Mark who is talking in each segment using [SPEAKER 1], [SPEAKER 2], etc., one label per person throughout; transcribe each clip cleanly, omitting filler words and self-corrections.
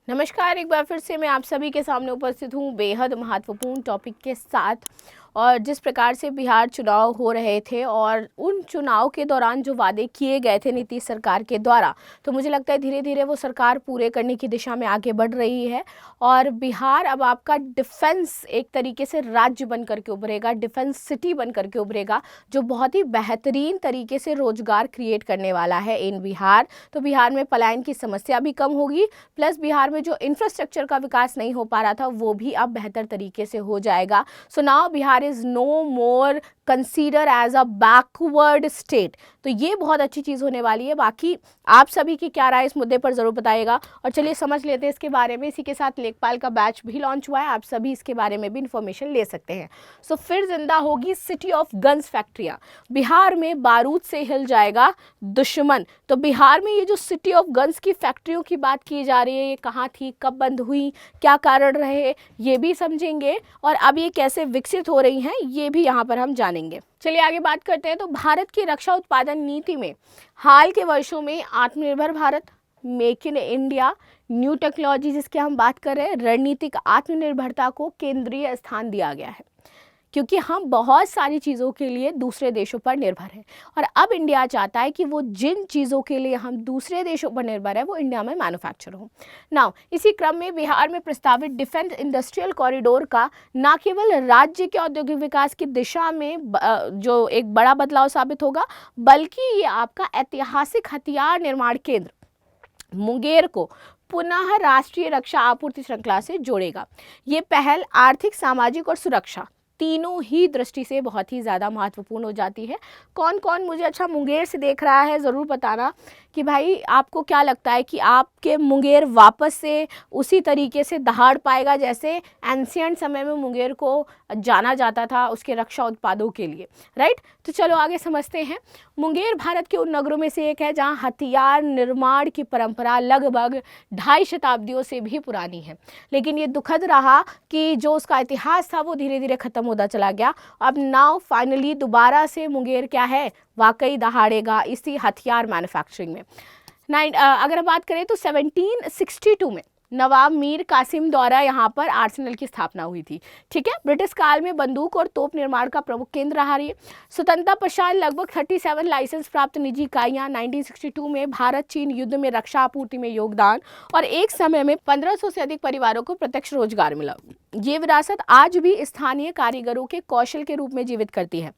[SPEAKER 1] नमस्कार, एक बार फिर से मैं आप सभी के सामने उपस्थित हूँ बेहद महत्वपूर्ण टॉपिक के साथ। और जिस प्रकार से बिहार चुनाव हो रहे थे और उन चुनाव के दौरान जो वादे किए गए थे नीतीश सरकार के द्वारा, तो मुझे लगता है धीरे धीरे वो सरकार पूरे करने की दिशा में आगे बढ़ रही है। और बिहार अब आपका डिफेंस एक तरीके से राज्य बन करके उभरेगा, डिफेंस सिटी बन करके उभरेगा, जो बहुत ही बेहतरीन तरीके से रोजगार क्रिएट करने वाला है इन बिहार। तो बिहार में पलायन की समस्या भी कम होगी, प्लस बिहार में जो इंफ्रास्ट्रक्चर का विकास नहीं हो पा रहा था वो भी अब बेहतर तरीके से हो जाएगा। So now Bihar is no more consider as a backward state. तो ये बहुत अच्छी चीज़ होने वाली है। बाकी आप सभी की क्या राय इस मुद्दे पर ज़रूर बताइएगा। और चलिए समझ लेते हैं इसके बारे में। इसी के साथ लेखपाल का बैच भी लॉन्च हुआ है, आप सभी इसके बारे में भी इंफॉर्मेशन ले सकते हैं। सो फिर जिंदा होगी सिटी ऑफ गन्स फैक्ट्रियाँ। बिहार में बारूद से हिल जाएगा दुश्मन। तो बिहार में ये जो सिटी ऑफ गन्स की फैक्ट्रियों की बात की जा रही है, ये कहाँ थी, कब बंद हुई, क्या कारण रहे, ये भी समझेंगे। और अब ये कैसे विकसित हो रही हैं ये भी यहाँ पर हम जानेंगे। चलिए आगे बात करते हैं। तो भारत की रक्षा उत्पादन नीति में हाल के वर्षों में आत्मनिर्भर Bharat, make in India, new technology जिसकी हम बात कर रहे हैं, रणनीतिक आत्मनिर्भरता को केंद्रीय स्थान दिया गया है, क्योंकि हम बहुत सारी चीज़ों के लिए दूसरे देशों पर निर्भर हैं। और अब इंडिया चाहता है कि वो जिन चीज़ों के लिए हम दूसरे देशों पर निर्भर है वो इंडिया में मैन्युफैक्चर हो। नाउ इसी क्रम में बिहार में प्रस्तावित डिफेंस इंडस्ट्रियल कॉरिडोर का न केवल राज्य के औद्योगिक विकास की दिशा में जो एक बड़ा बदलाव साबित होगा, बल्कि ये आपका ऐतिहासिक हथियार निर्माण केंद्र मुंगेर को पुनः राष्ट्रीय रक्षा आपूर्ति श्रृंखला से जोड़ेगा। ये पहल आर्थिक, सामाजिक और सुरक्षा तीनों ही दृष्टि से बहुत ही ज़्यादा महत्वपूर्ण हो जाती है। कौन कौन मुझे अच्छा मुंगेर से देख रहा है ज़रूर बताना कि भाई आपको क्या लगता है कि आपके मुंगेर वापस से उसी तरीके से दहाड़ पाएगा जैसे एंशिएंट समय में मुंगेर को जाना जाता था उसके रक्षा उत्पादों के लिए, राइट। तो चलो आगे समझते हैं। मुंगेर भारत के उन नगरों में से एक है जहां हथियार निर्माण की परंपरा लगभग 2.5 शताब्दियों से भी पुरानी है। लेकिन ये दुखद रहा कि जो उसका इतिहास था वो धीरे धीरे खत्म होता चला गया। अब नाउ फाइनली दोबारा से मुंगेर क्या है, वाकई दहाड़ेगा इसी हथियार मैन्युफैक्चरिंग में। अगर बात करें तो 1762 में नवाब मीर कासिम द्वारा यहाँ पर आर्सेनल की स्थापना हुई थी, ठीक है। ब्रिटिश काल में बंदूक और तोप निर्माण का प्रमुख केंद्र रहा है। स्वतंत्रता पश्चात लगभग 37 लाइसेंस प्राप्त निजी इकाइयाँ 1962 में भारत चीन युद्ध में रक्षा आपूर्ति में योगदान, और एक समय में 1500 से अधिक परिवारों को प्रत्यक्ष रोजगार मिला। ये विरासत आज भी स्थानीय कारीगरों के कौशल के रूप में जीवित करती है,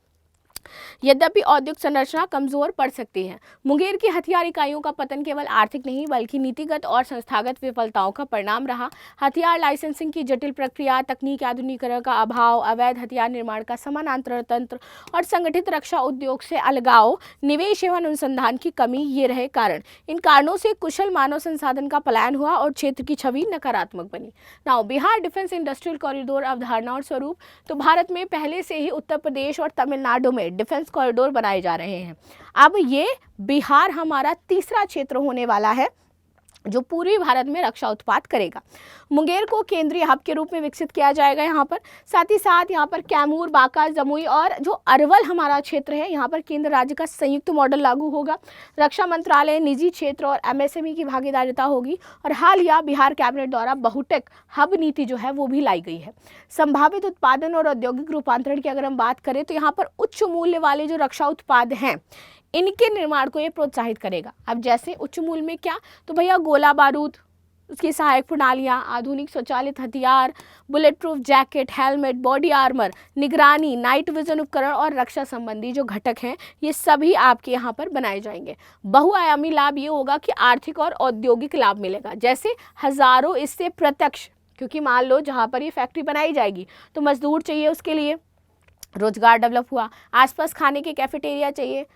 [SPEAKER 1] यद्यपि औद्योगिक संरचना कमजोर पड़ सकती है। मुंगेर की हथियार इकाइयों का पतन केवल आर्थिक नहीं बल्कि नीतिगत और संस्थागत विफलताओं का परिणाम रहा। हथियार लाइसेंसिंग की जटिल प्रक्रिया, तकनीक आधुनिकीकरण का अभाव, अवैध हथियार निर्माण का समानांतर तंत्र और संगठित रक्षा उद्योग से अलगाव, निवेश एवं अनुसंधान की कमी, ये रहे कारण। इन कारणों से कुशल मानव संसाधन का पलायन हुआ और क्षेत्र की छवि नकारात्मक बनी। Now Bihar defence industrial corridor अवधारणा और स्वरूप। तो भारत में पहले से ही उत्तर प्रदेश और तमिलनाडु में डिफेंस कॉरिडोर बनाए जा रहे हैं। अब ये बिहार हमारा तीसरा क्षेत्र होने वाला है जो पूरे भारत में रक्षा उत्पाद करेगा। मुंगेर को केंद्रीय हब के रूप में विकसित किया जाएगा यहाँ पर। साथ ही साथ यहाँ पर कैमूर, बांका, जमुई और जो अरवल हमारा क्षेत्र है यहाँ पर केंद्र राज्य का संयुक्त मॉडल लागू होगा। रक्षा मंत्रालय, निजी क्षेत्र और एमएसएमई की भागीदारिता होगी। और हालिया बिहार कैबिनेट द्वारा बहुटेक हब नीति जो है वो भी लाई गई है। संभावित उत्पादन और औद्योगिक रूपांतरण की अगर हम बात करें तो यहाँ पर उच्च मूल्य वाले जो रक्षा उत्पाद हैं इनके निर्माण को ये प्रोत्साहित करेगा। अब जैसे उच्च मूल्य में क्या, तो भैया गोला बारूद, उसकी सहायक प्रणालियाँ, आधुनिक स्वचालित हथियार, bullet proof jacket, helmet, body armour, निगरानी, नाइट विजन उपकरण और रक्षा संबंधी जो घटक हैं ये सभी आपके यहाँ पर बनाए जाएंगे। बहुआयामी लाभ ये होगा कि आर्थिक और औद्योगिक लाभ मिलेगा, जैसे हजारों इससे प्रत्यक्ष, क्योंकि मान लो जहाँ पर ये फैक्ट्री बनाई जाएगी तो मजदूर चाहिए, उसके लिए रोजगार डेवलप हुआ। आसपास खाने के कैफेटेरिया चाहिए,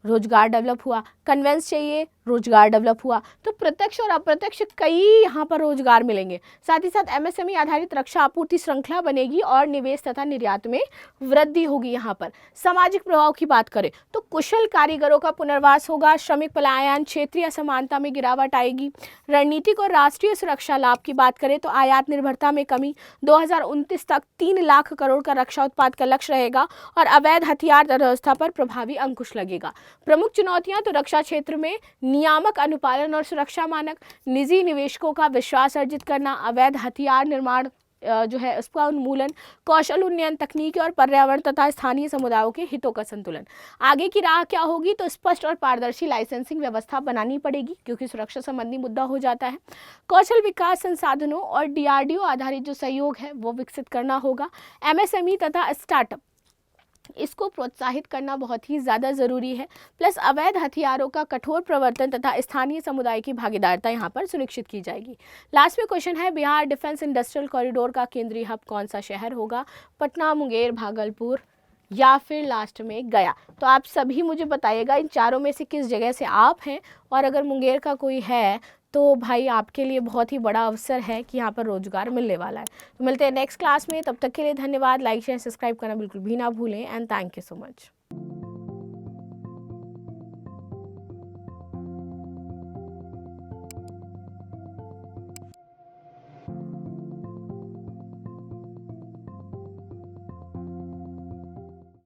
[SPEAKER 1] रोजगार डेवलप हुआ। कन्वेंस चाहिए, रोजगार डेवलप हुआ। तो प्रत्यक्ष और अप्रत्यक्ष कई यहाँ पर रोजगार मिलेंगे। साथ ही साथ एमएसएमई आधारित रक्षा आपूर्ति श्रृंखला बनेगी और निवेश तथा निर्यात में वृद्धि होगी। यहाँ पर सामाजिक प्रभाव की बात करें तो कुशल कारीगरों का पुनर्वास होगा, श्रमिक पलायन, क्षेत्रीय असमानता में गिरावट आएगी। रणनीतिक और राष्ट्रीय सुरक्षा लाभ की बात करें तो आयात निर्भरता में कमी, 2029 तक 3 लाख करोड़ का रक्षा उत्पाद का लक्ष्य रहेगा और अवैध हथियार व्यवस्था पर प्रभावी अंकुश लगेगा। प्रमुख चुनौतियां तो रक्षा क्षेत्र में नियामक अनुपालन और सुरक्षा मानक, निजी निवेशकों का विश्वास अर्जित करना, अवैध हथियार निर्माण जो है उसका उन्मूलन, कौशल उन्नयन, तकनीकी और पर्यावरण तथा स्थानीय समुदायों के हितों का संतुलन। आगे की राह क्या होगी? तो स्पष्ट और पारदर्शी लाइसेंसिंग व्यवस्था बनानी पड़ेगी क्योंकि सुरक्षा संबंधी मुद्दा हो जाता है। कौशल विकास संसाधनों और DRDO आधारित जो सहयोग है वो विकसित करना होगा। MSME तथा स्टार्टअप इसको प्रोत्साहित करना बहुत ही ज़्यादा ज़रूरी है। प्लस अवैध हथियारों का कठोर प्रवर्तन तथा स्थानीय समुदाय की भागीदारिता यहाँ पर सुनिश्चित की जाएगी। लास्ट में क्वेश्चन है, बिहार डिफेंस इंडस्ट्रियल कॉरिडोर का केंद्रीय हब कौन सा शहर होगा? पटना, मुंगेर, भागलपुर या फिर लास्ट में गया? तो आप सभी मुझे बताइएगा इन चारों में से किस जगह से आप हैं, और अगर मुंगेर का कोई है तो भाई आपके लिए बहुत ही बड़ा अवसर है कि यहाँ पर रोजगार मिलने वाला है। तो मिलते हैं नेक्स्ट क्लास में, तब तक के लिए धन्यवाद। लाइक शेयर सब्सक्राइब करना बिल्कुल भी ना भूलें and thank you so much.